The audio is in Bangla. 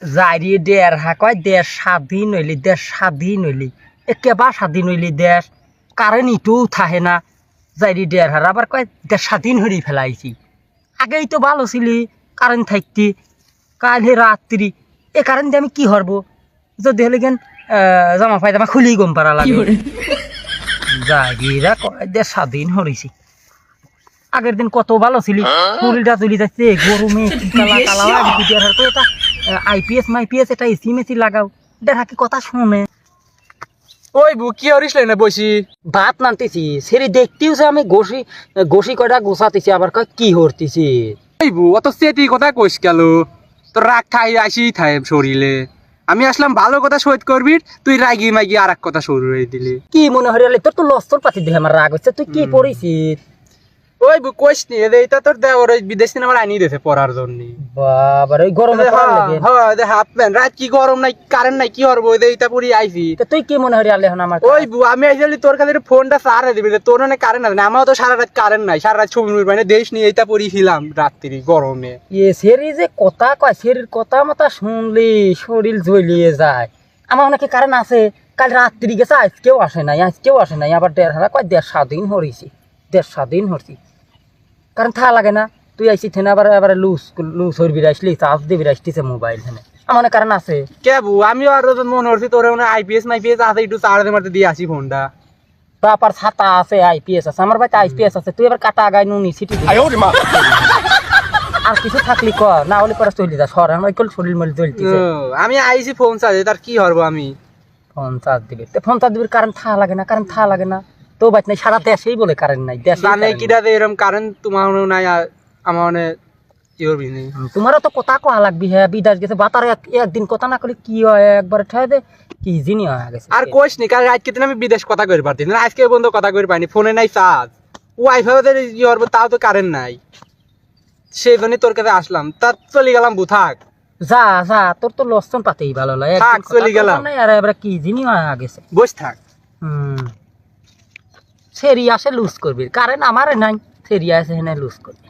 যাইরি দেড় কয় দেশ স্বাধীন হইলি দেশ স্বাধীন হইলি একেবারে স্বাধীন হইলি দেশ কারেন্ট ইটুও থাহে না যাইরি দেড় আবার কয় দেশ স্বাধীন হরি ফেলাইছি আগেই তো ভালো ছিলি কারেন্ট থাকতি কাল রাত্রি এ কারেন্ট দিয়ে আমি কি হরবো যদি হলে কেন জামা পায়জামা খুলি গম পারা লাগে যাইরিরা কয় দেশ স্বাধীন হরিছি আগের দিন কত ভালো ছিলি শরীরটা চলি যাচ্ছে গরমে এটা আইপিএস মাইপিএস এটা এসি মেসি লাগাও দেখা কি কথা শুনে ওই বু কি হরিস না বসি ভাত নানতেছি সেরি দেখতেওছে আমি গোসি কয়টা গোছাতেছি আবার কয় কি হরতেছি ওই বু অত সেটি কথা কইস গেল তোর রাগ খাই আসি থাই শরীরে আমি আসলাম ভালো কথা সহিত করবি তুই রাগি মাগি আর এক কথা শুরু হয়ে দিলি কি মনে হরিয়ালে তোর তো লস্তর পাতি দিলে আমার রাগ হচ্ছে তুই কি পড়িছিস ওই বু কইস নি এটা তোর দেওয়ার ওই বিদেশ সিনেমা আনিয়ে দিয়েছে পড়ার জন্য বাবার ওই গরমে পড়ার লাগে হাফ প্যান্ট রাত কি গরম নাই কারেন্ট নাই কি হরবো এইটা পরি আইছি তুই কি মনে হরিয়ালে এখন আমার ওই বু আমি আইসালি তোর কাছে ফোনটা সারা দিবি তোর মানে কারেন্ট আছে না আমারও তো সারা রাত কারেন্ট নাই সারা রাত ছবি মানে দেশ নিয়ে এইটা পড়িছিলাম রাত্রি গরমে সেরি যে কথা কয় সেরির কথা মতো শুনলি শরীর জ্বলিয়ে যায় আমার অনেকে কারেন্ট আছে কাল রাত্রি গেছে আজকেও আসে নাই আবার দেড় কয় দেড় স্বাধীন হরছি কারণ থা লাগে না তুই আইসি থেনে আবার লুজ হরবি আসলি চার্জ দিবি আসতেছে মোবাইল থেনে আমার অনেক কারণ আছে কে বু আমিও আর মনে করছি তোর আইপিএস মাইপিএস আছে একটু চার্জে মারতে দিয়ে আসি ফোনটা তারপর ছাতা আছে আইপিএস আছে আমার বাড়িতে আইপিএস আছে তুই এবার কাটা আগায় নুনি সিটি আর কিছু থাকলি ক না হলে পরে চলি যা সর আমার শরীর মল জ্বলতেছে আমি আইসি ফোন চার্জে তার কি হরবো আমি ফোন চার্জ দিবি কারেন্ট থা লাগে না তো বাট নাই সারা দেশেই বলে কারেন্ট নাই জানে কিটা এরকম কারেন্ট তোমার নাই আমার মানে কি করবি নেই তোমারও তো কথা কোয়া লাগবি হ্যাঁ বিদেশ গেছে বাতার একদিন কথা না করলে কি হয় একবার ঠাই দে কি জিনি হয়ে গেছে আর কোশ নি কারণ আজকে দিন আমি বিদেশ কথা কই পারতি না আজকে বন্ধ কথা কই পাইনি ফোনে নাই চার্জ ওয়াইফাই কি করবো তাও তো কারেন্ট নাই সেই জন্যই তোর কাছে আসলাম তা চলে গেলাম বুথাক যা তোর তো লক্ষণ পাতেই ভালো লাগে চলে গেলাম আর এবার কি জিনি হয়ে গেছে বস থাক সেরি আসে লুজ করবি কারেন্ট আমারে নাই সেরি আসে হেনে লুজ করবি